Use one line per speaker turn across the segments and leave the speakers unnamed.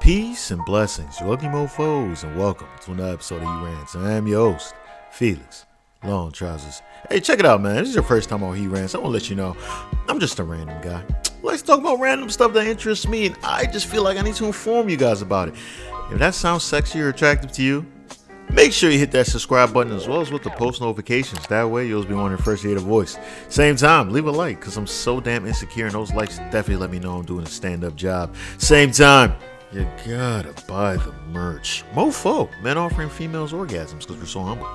Peace and blessings, you ugly mofos, and welcome to another episode of He Rants. I am your host, Felix, Long Trousers. Hey, check it out, man. This is your first time on He Rants. I want to let you know, I'm just a random guy. Let's talk about random stuff that interests me, and I just feel like I need to inform you guys about it. If that sounds sexy or attractive to you, make sure you hit that subscribe button as well as with the post notifications. That way you'll be one of the first to hear the voice. Same time, leave a like, because I'm so damn insecure, and those likes definitely let me know I'm doing a stand-up job. Same time, you gotta buy the merch. Mofo, men offering females orgasms because we're so humble.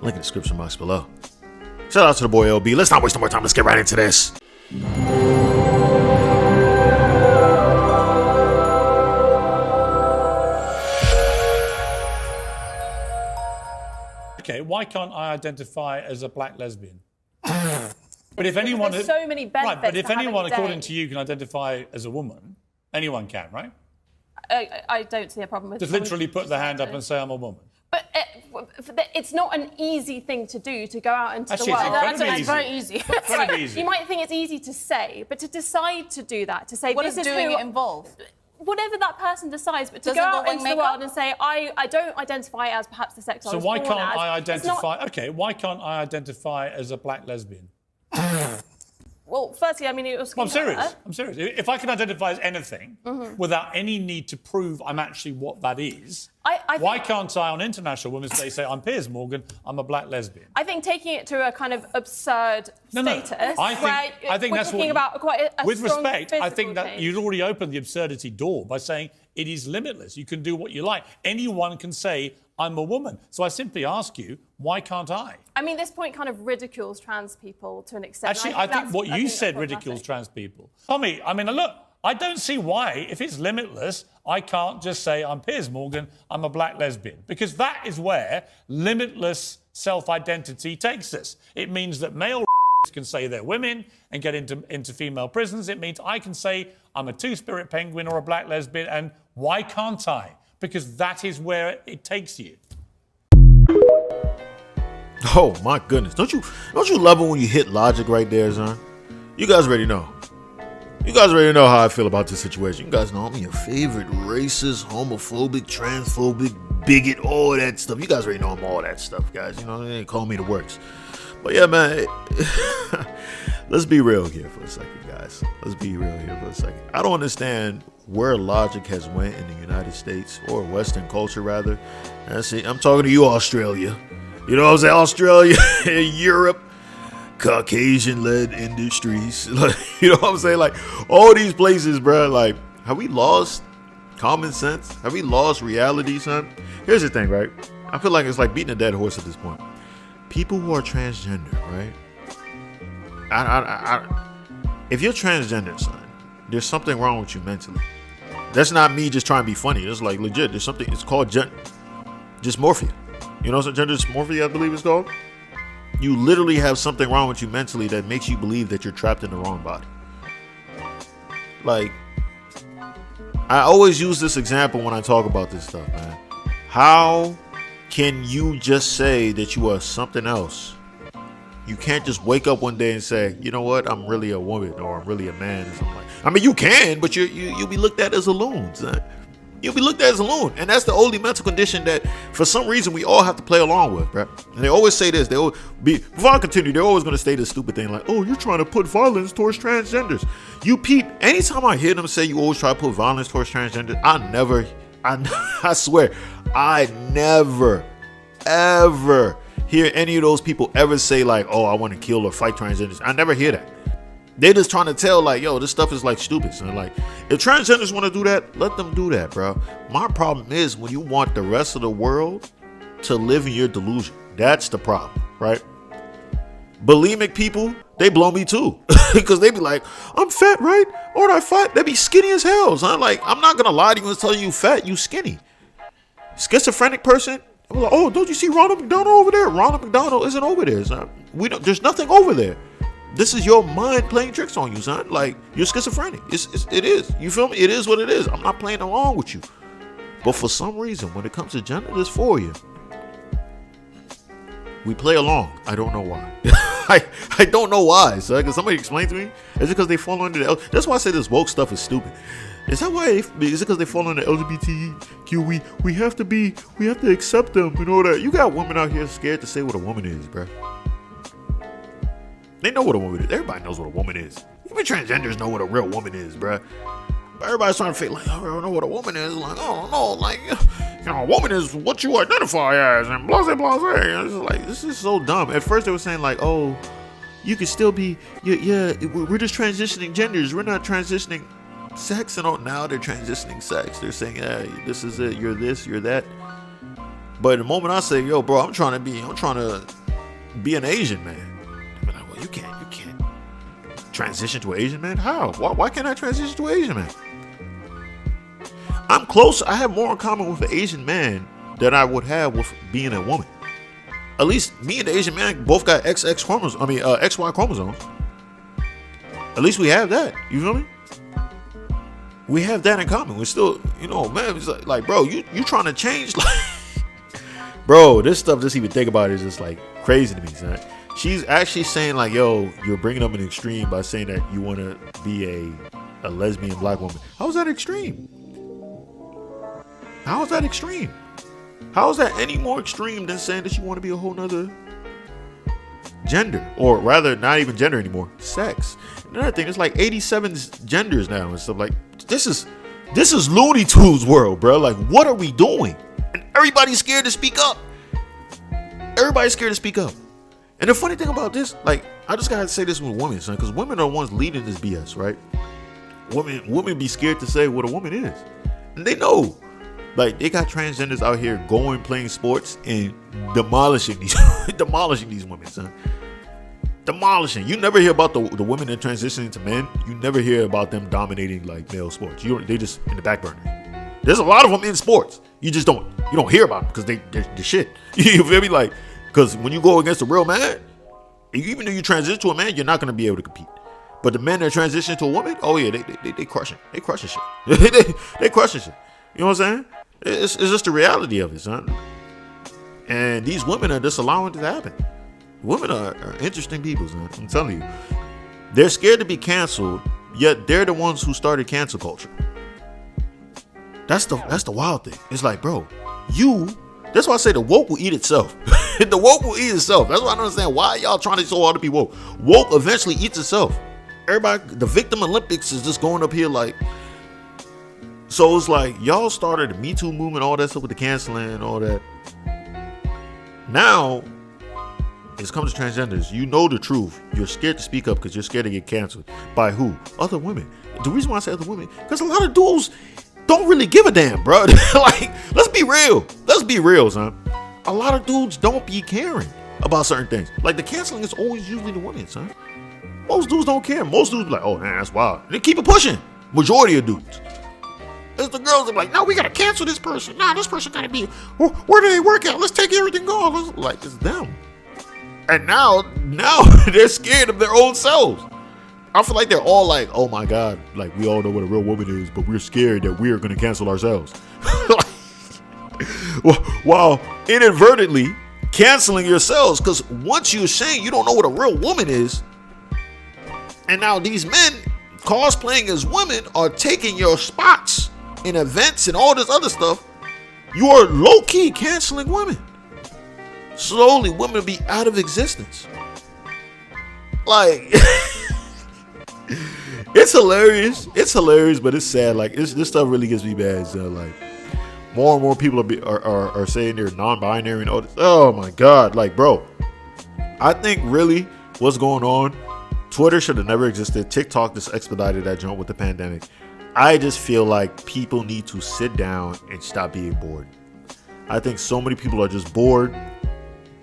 Link in the description box below. Shout out to the boy LB. Let's not waste no more time. Let's get right into this.
Okay, why can't I identify as a black lesbian? But if anyone,
there's so many benefits.
Right, but if
to having
anyone,
a date.
according to you, can identify as a woman, anyone can, right?
I don't see a problem with
Just
someone
literally
who
put the
chooses
hand
to.
up and say I'm a woman.
But it's not an easy thing to do, to go out into
Actually,
the
it's
world.
incredibly
It's very
easy.
easy.
Incredibly easy.
You might think it's easy to say, but to decide to do that, to say
What
this
does
is
doing
who,
it involve?
whatever that person decides, but to
Does
go
it
out
involve
into the
makeup?
world and say I don't identify as perhaps the sex I
So
was
why
born
can't
as.
I
It's not-
identify? Okay, why can't I identify as a black lesbian?
Well, firstly, I mean, it was.
Well, I'm serious. I'm serious. If I can identify as anything
Mm-hmm.
without any need to prove I'm actually what that is,
I
why can't I on International Women's Day say I'm Piers Morgan, I'm a black lesbian?
I think taking it to a kind of absurd
No, no.
status,
I think
where we're
that's
talking
what
about quite a
with
strong
respect, I think
physical
that
change.
you'd already opened the absurdity door by saying it is limitless. You can do what you like. Anyone can say, I'm a woman. So I simply ask you, why can't I?
I mean, this point kind of ridicules trans people to an extent.
Actually, I think
that's-
what
I
you
think
said
that's
ridicules
problematic.
trans people. Tommy, I mean, look, I don't see why, if it's limitless, I can't just say I'm Piers Morgan, I'm a black lesbian. Because that is where limitless self-identity takes us. It means that male can say they're women and get into female prisons. It means I can say I'm a two-spirit penguin or a black lesbian, and why can't I? Because that is where it takes you.
Oh my goodness. Don't you love it when you hit logic right there, son? You guys already know. You guys already know how I feel about this situation. You guys know I'm your favorite racist, homophobic, transphobic, bigot, all that stuff. You guys already know I'm all that stuff, guys. You know, they call me the works. But yeah, man, let's be real here for a second, guys. Let's be real here for a second. I don't understand where logic has went in the United States, or Western culture rather. And see, I'm talking to you, Australia. You know what I'm saying? Australia, Europe, Caucasian-led industries. You know what I'm saying? Like, all these places, bro. Like, have we lost common sense? Have we lost reality, son? Here's the thing, right? I feel like it's like beating a dead horse at this point. People who are transgender, right? If you're transgender, son, there's something wrong with you mentally. That's not me just trying to be funny. It's like legit. There's something. It's called dysmorphia. You know what gender dysmorphia, I believe it's called? You literally have something wrong with you mentally that makes you believe that you're trapped in the wrong body. Like, I always use this example when I talk about this stuff, man. How can you just say that you are something else? You can't just wake up one day and say, you know what, I'm really a woman or I'm really a man or something like that. I mean, you can, but you'll be looked at as a loon, son. You'll be looked at as a loon. And that's the only mental condition that, for some reason, we all have to play along with, bro. And they always say this. Before I continue, they're always going to say this stupid thing like, oh, you're trying to put violence towards transgenders. You peep, anytime I hear them say you always try to put violence towards transgenders, I swear, I never, ever hear any of those people ever say like, oh, I want to kill or fight transgenders. I never hear that. They're just trying to tell like, yo, this stuff is like stupid. So like, if transgenders want to do that, let them do that, bro. My problem is when you want the rest of the world to live in your delusion. That's the problem, right? Bulimic people, they blow me too. Because they be like, I'm fat, right? Aren't I fat? They be skinny as hell. So I'm like, I'm not going to lie to you and tell you fat, you skinny. Schizophrenic person, I'm like, oh, don't you see Ronald McDonald over there? Ronald McDonald isn't over there. So there's nothing over there. This is your mind playing tricks on you, son. Like, you're schizophrenic. It is. You feel me? It is what it is. I'm not playing along with you. But for some reason, when it comes to gender dysphoria, we play along. I don't know why. I don't know why. So can somebody explain to me? Is it because they fall under the? That's why I say this woke stuff is stupid. Is that why? Is it because they fall under LGBTQ? We have to accept them and all that. You got women out here scared to say what a woman is, bro. They know what a woman is. Everybody knows what a woman is. Even transgenders know what a real woman is, bro. But everybody's trying to fake like, I don't know what a woman is. Like, oh no, like, a woman is what you identify as, and blah blah blah. It's like, this is so dumb. At first they were saying like, oh, you can still be, yeah, we're just transitioning genders. We're not transitioning sex, and all. Now they're transitioning sex. They're saying, yeah, this is it. You're this, you're that. But the moment I say, yo, bro, I'm trying to be an Asian man. They're like, well, you can't transition to an Asian man. How? Why can't I transition to an Asian man? I'm close. I have more in common with an Asian man than I would have with being a woman. At least me and the Asian man both got XX chromosomes. XY chromosomes. At least we have that. You feel me? We have that in common. We're still, man, it's like bro, you trying to change? Like, bro, this stuff, just even think about it, is just like crazy to me, son. She's actually saying like, yo, you're bringing up an extreme by saying that you want to be a lesbian black woman. How is that extreme? How is that extreme? How is that any more extreme than saying that you want to be a whole nother gender? Or rather, not even gender anymore, sex. Another thing, it's like 87 genders now and stuff. Like, this is Looney Tunes world, bro. Like, what are we doing? And everybody's scared to speak up. Everybody's scared to speak up. And the funny thing about this, like, I just gotta say this with women, son, because women are the ones leading this BS, right? Women be scared to say what a woman is. And they know. Like, they got transgenders out here going, playing sports, and demolishing these women, son. Demolishing. You never hear about the women that transition into men. You never hear about them dominating like male sports. They just in the back burner. There's a lot of them in sports. You don't hear about them because they're shit. You feel me? Like, because when you go against a real man, even though you transition to a man, you're not gonna be able to compete. But the men that transition to a woman, oh yeah, they crushing. They crushing shit. they crushing shit. You know what I'm saying? It's just the reality of it, son. And these women are just allowing it to happen. Women are interesting people, son. I'm telling you. They're scared to be canceled, yet they're the ones who started cancel culture. That's the wild thing. It's like, bro, that's why I say the woke will eat itself. The woke will eat itself. That's why I don't understand why y'all trying so hard to be woke. Woke eventually eats itself. Everybody, the victim Olympics is just going up here like. So it's like, y'all started the Me Too movement, all that stuff with the canceling and all that. Now, it comes to transgenders. You know the truth. You're scared to speak up because you're scared to get canceled. By who? Other women. The reason why I say other women, because a lot of dudes don't really give a damn, bro. Like, let's be real. Let's be real, son. A lot of dudes don't be caring about certain things. Like, the canceling is always usually the women, son. Most dudes don't care. Most dudes be like, oh, man, that's wild. They keep it pushing. Majority of dudes. It's the girls that are like, no, we gotta cancel this person. Nah, this person gotta be, where do they work at? Let's take everything off. Like, it's them. And now they're scared of their own selves. I feel like they're all like, oh my God, like, we all know what a real woman is, but we're scared that we're gonna cancel ourselves. While inadvertently canceling yourselves, because once you're saying you don't know what a real woman is, and now these men cosplaying as women are taking your spots in events and all this other stuff, you are low-key canceling women. Slowly, women will be out of existence. Like, it's hilarious. It's hilarious, but it's sad. Like, this stuff really gets me bad. So, like, more and more people are saying they're non-binary and all this. Oh my God. Like, bro, I think really what's going on, Twitter should have never existed. TikTok just expedited that jump with the pandemic. I just feel like people need to sit down and stop being bored. I think so many people are just bored.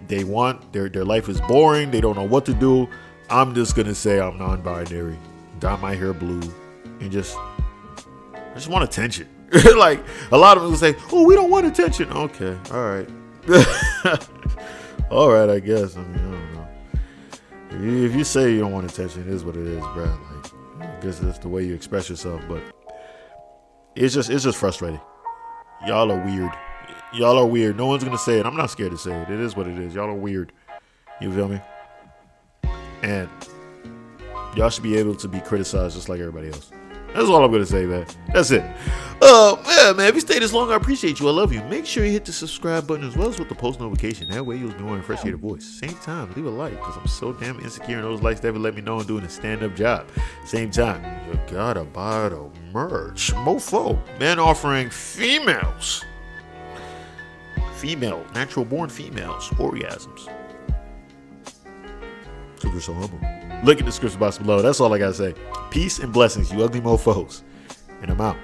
They want their life is boring. They don't know what to do. I'm just gonna say I'm non-binary, dye my hair blue, and I just want attention. Like, a lot of them will say, "Oh, we don't want attention." Okay, all right, all right. I guess. I mean, I don't know. If you say you don't want attention, it is what it is, bro. Like, I guess that's the way you express yourself. But it's just frustrating. Y'all are weird. Y'all are weird. No one's gonna say it. I'm not scared to say it. It is what it is. Y'all are weird. You feel me? And y'all should be able to be criticized just like everybody else. That's all I'm going to say, man. That's it. Yeah, man, if you stayed this long, I appreciate you. I love you. Make sure you hit the subscribe button as well as with the post notification. That way you'll be more fresh your voice. Same time, leave a like because I'm so damn insecure and those likes never let me know I'm doing a stand-up job. Same time, you gotta buy the merch. Mofo. Man offering female, natural-born females, orgasms. Because we're so humble. Look at the description box below. That's all I gotta say. Peace and blessings, you ugly mofos. And I'm out.